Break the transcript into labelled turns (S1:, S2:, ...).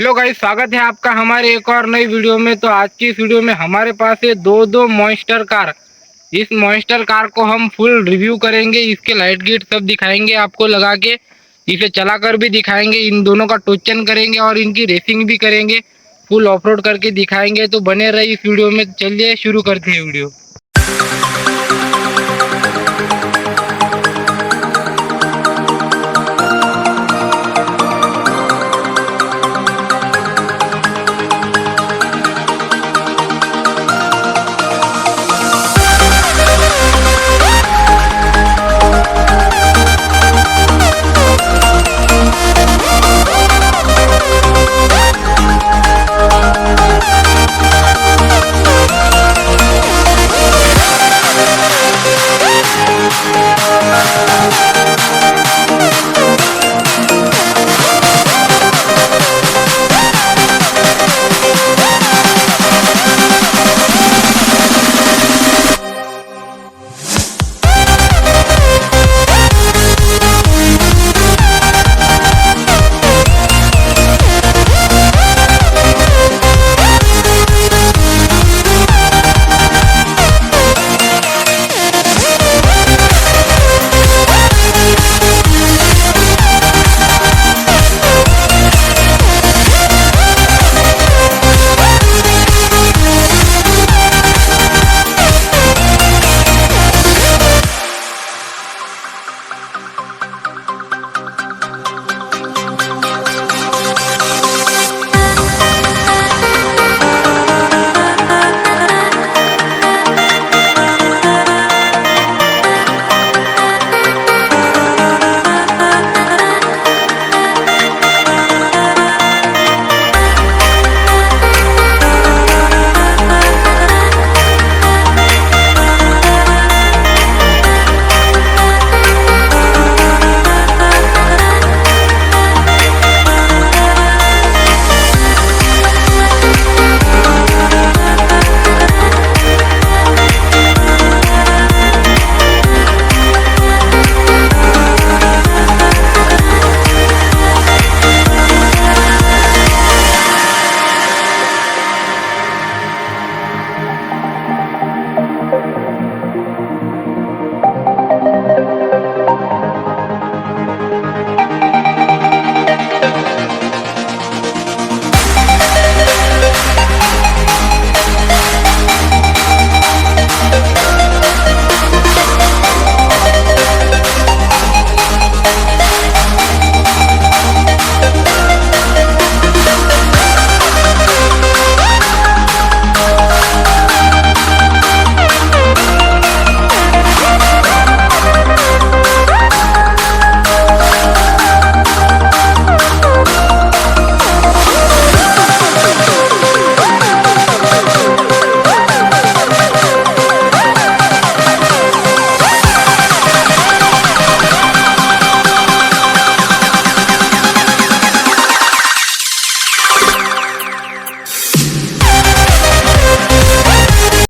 S1: Hello guys, स्वागत है आपका हमारे एक और नई वीडियो में। तो आज की इस वीडियो में हमारे पास है दो मॉन्स्टर कार। इस मॉन्स्टर कार को हम फुल रिव्यू करेंगे, इसके लाइट गिट सब दिखाएंगे आपको लगा के, इसे चलाकर भी दिखाएंगे, इन दोनों का टोचन करेंगे और इनकी रेसिंग भी करेंगे, फुल ऑफ रोड करके दिखाएंगे। तो बने रहिए इस वीडियो में। चलिए शुरू करते हैं वीडियो।